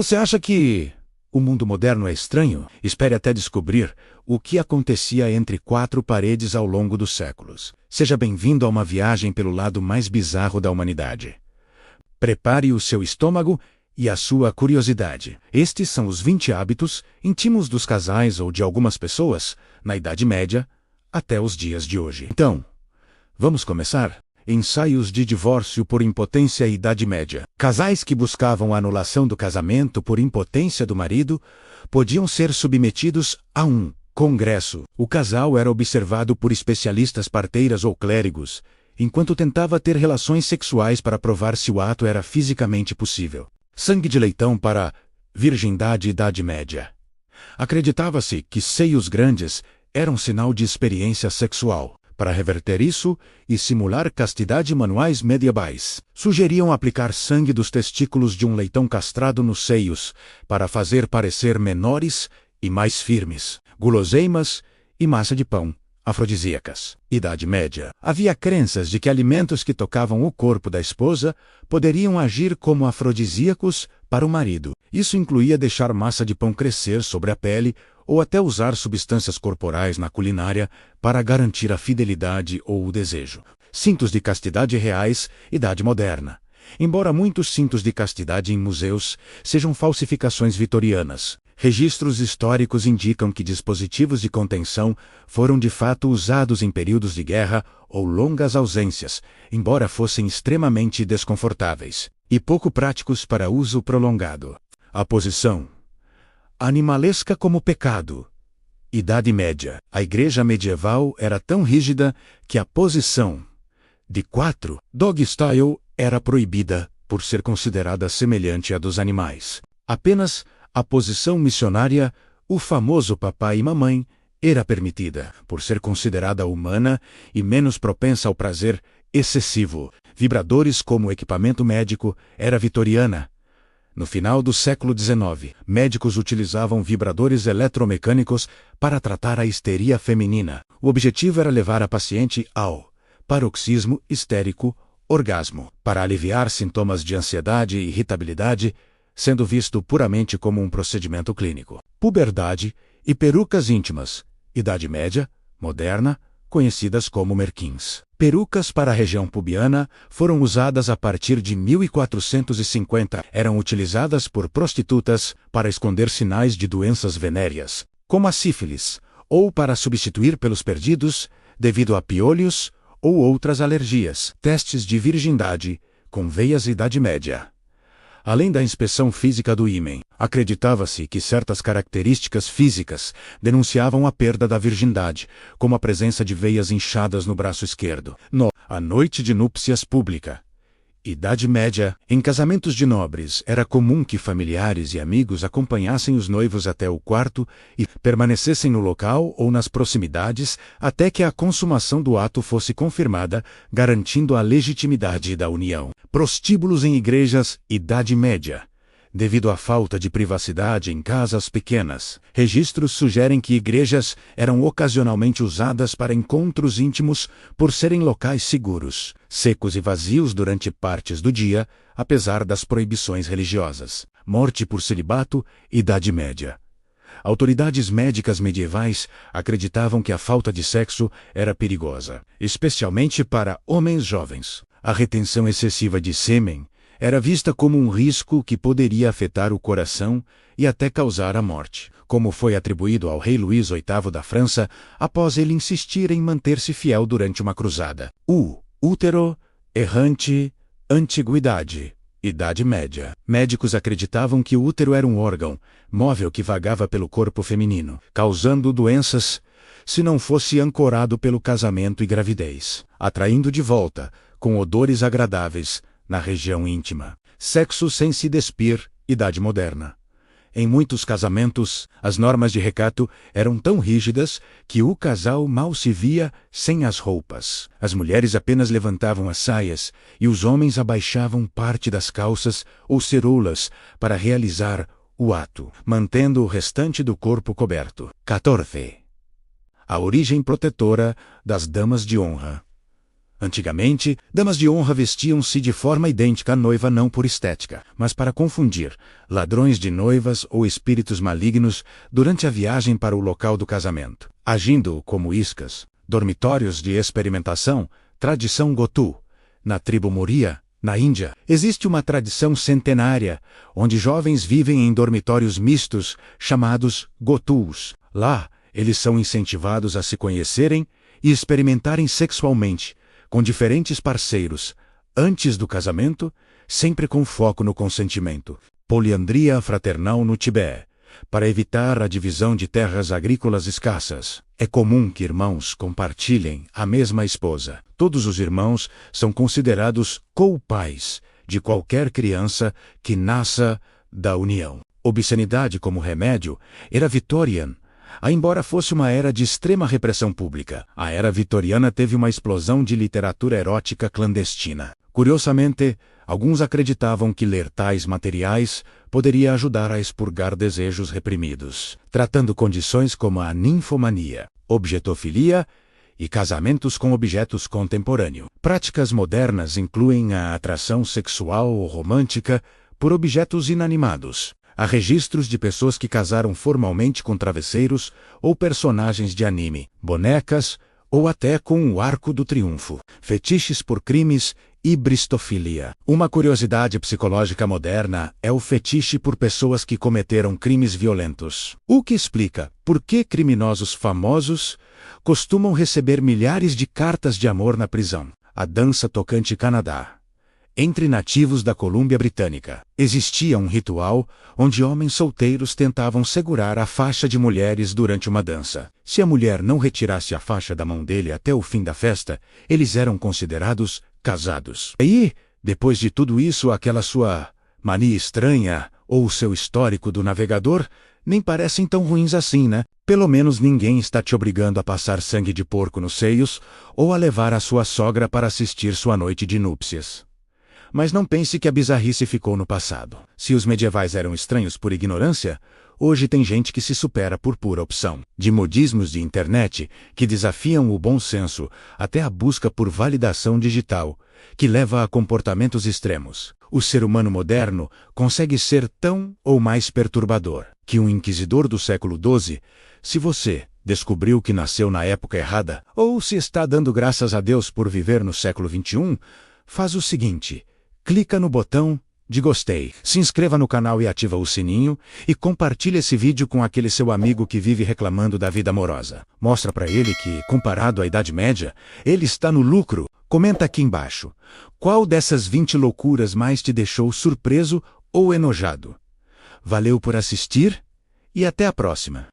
Você acha que o mundo moderno é estranho? Espere até descobrir o que acontecia entre quatro paredes ao longo dos séculos. Seja bem-vindo a uma viagem pelo lado mais bizarro da humanidade. Prepare o seu estômago e a sua curiosidade. Estes são os 20 hábitos íntimos dos casais ou de algumas pessoas na Idade Média até os dias de hoje. Então, vamos começar? Ensaios de divórcio por impotência e Idade Média. Casais que buscavam a anulação do casamento por impotência do marido podiam ser submetidos a um congresso. O casal era observado por especialistas parteiras ou clérigos, enquanto tentava ter relações sexuais para provar se o ato era fisicamente possível. Sangue de leitão para virgindade Idade Média. Acreditava-se que seios grandes eram sinal de experiência sexual. Para reverter isso e simular castidade, manuais medievais sugeriam aplicar sangue dos testículos de um leitão castrado nos seios para fazer parecer menores e mais firmes. Guloseimas e massa de pão, afrodisíacas. Idade Média. Havia crenças de que alimentos que tocavam o corpo da esposa poderiam agir como afrodisíacos para o marido. Isso incluía deixar massa de pão crescer sobre a pele ou até usar substâncias corporais na culinária para garantir a fidelidade ou o desejo. Cintos de castidade reais, Idade Moderna. Embora muitos cintos de castidade em museus sejam falsificações vitorianas, registros históricos indicam que dispositivos de contenção foram de fato usados em períodos de guerra ou longas ausências, embora fossem extremamente desconfortáveis e pouco práticos para uso prolongado. A posição animalesca como pecado. Idade Média. A igreja medieval era tão rígida que a posição de 4, dog style, era proibida por ser considerada semelhante à dos animais. Apenas a posição missionária, o famoso papai e mamãe, era permitida, por ser considerada humana e menos propensa ao prazer excessivo. Vibradores como equipamento médico era vitoriana. No final do século XIX, médicos utilizavam vibradores eletromecânicos para tratar a histeria feminina. O objetivo era levar a paciente ao paroxismo histérico, orgasmo, para aliviar sintomas de ansiedade e irritabilidade, sendo visto puramente como um procedimento clínico. Puberdade e perucas íntimas. Idade Média, moderna, conhecidas como merquins. Perucas para a região pubiana foram usadas a partir de 1450. Eram utilizadas por prostitutas para esconder sinais de doenças venéreas, como a sífilis, ou para substituir pelos perdidos devido a piolhos ou outras alergias. Testes de virgindade com veias Idade Média. Além da inspeção física do ímen, acreditava-se que certas características físicas denunciavam a perda da virgindade, como a presença de veias inchadas no braço esquerdo. A noite de núpcias pública. Idade Média. Em casamentos de nobres, era comum que familiares e amigos acompanhassem os noivos até o quarto e permanecessem no local ou nas proximidades até que a consumação do ato fosse confirmada, garantindo a legitimidade da união. Prostíbulos em igrejas, Idade Média. Devido à falta de privacidade em casas pequenas, registros sugerem que igrejas eram ocasionalmente usadas para encontros íntimos por serem locais seguros, secos e vazios durante partes do dia, apesar das proibições religiosas. Morte por celibato, Idade Média. Autoridades médicas medievais acreditavam que a falta de sexo era perigosa, especialmente para homens jovens. A retenção excessiva de sêmen era vista como um risco que poderia afetar o coração e até causar a morte, como foi atribuído ao rei Luís VIII da França após ele insistir em manter-se fiel durante uma cruzada. Útero errante, Antiguidade, Idade Média. Médicos acreditavam que o útero era um órgão móvel que vagava pelo corpo feminino, causando doenças se não fosse ancorado pelo casamento e gravidez, atraindo de volta, com odores agradáveis, na região íntima. Sexo sem se despir, Idade Moderna. Em muitos casamentos, as normas de recato eram tão rígidas que o casal mal se via sem as roupas. As mulheres apenas levantavam as saias e os homens abaixavam parte das calças ou ceroulas para realizar o ato, mantendo o restante do corpo coberto. 14. A origem protetora das damas de honra. Antigamente, damas de honra vestiam-se de forma idêntica à noiva não por estética, mas para confundir ladrões de noivas ou espíritos malignos durante a viagem para o local do casamento. Agindo como iscas, dormitórios de experimentação, tradição Gotu. Na tribo Moria, na Índia, existe uma tradição centenária, onde jovens vivem em dormitórios mistos, chamados Gotus. Lá, eles são incentivados a se conhecerem e experimentarem sexualmente, com diferentes parceiros, antes do casamento, sempre com foco no consentimento. Poliandria fraternal no Tibete. Para evitar a divisão de terras agrícolas escassas, é comum que irmãos compartilhem a mesma esposa. Todos os irmãos são considerados co-pais de qualquer criança que nasça da união. Obscenidade como remédio era Vitorian. Embora fosse uma era de extrema repressão pública, a era vitoriana teve uma explosão de literatura erótica clandestina. Curiosamente, alguns acreditavam que ler tais materiais poderia ajudar a expurgar desejos reprimidos, tratando condições como a ninfomania, objetofilia e casamentos com objetos contemporâneos. Práticas modernas incluem a atração sexual ou romântica por objetos inanimados. Há registros de pessoas que casaram formalmente com travesseiros ou personagens de anime, bonecas ou até com o Arco do Triunfo. Fetiches por crimes e bristofilia. Uma curiosidade psicológica moderna é o fetiche por pessoas que cometeram crimes violentos. O que explica por que criminosos famosos costumam receber milhares de cartas de amor na prisão. A dança tocante Canadá. Entre nativos da Colômbia Britânica, existia um ritual onde homens solteiros tentavam segurar a faixa de mulheres durante uma dança. Se a mulher não retirasse a faixa da mão dele até o fim da festa, eles eram considerados casados. E, depois de tudo isso, aquela sua mania estranha ou o seu histórico do navegador nem parecem tão ruins assim, né? Pelo menos ninguém está te obrigando a passar sangue de porco nos seios ou a levar a sua sogra para assistir sua noite de núpcias. Mas não pense que a bizarrice ficou no passado. Se os medievais eram estranhos por ignorância, hoje tem gente que se supera por pura opção. De modismos de internet que desafiam o bom senso até a busca por validação digital, que leva a comportamentos extremos. O ser humano moderno consegue ser tão ou mais perturbador que um inquisidor do século XII. Se você descobriu que nasceu na época errada, ou se está dando graças a Deus por viver no século XXI, faz o seguinte: clica no botão de gostei, se inscreva no canal e ativa o sininho, e compartilhe esse vídeo com aquele seu amigo que vive reclamando da vida amorosa. Mostra pra ele que, comparado à Idade Média, ele está no lucro. Comenta aqui embaixo. Qual dessas 20 loucuras mais te deixou surpreso ou enojado? Valeu por assistir e até a próxima.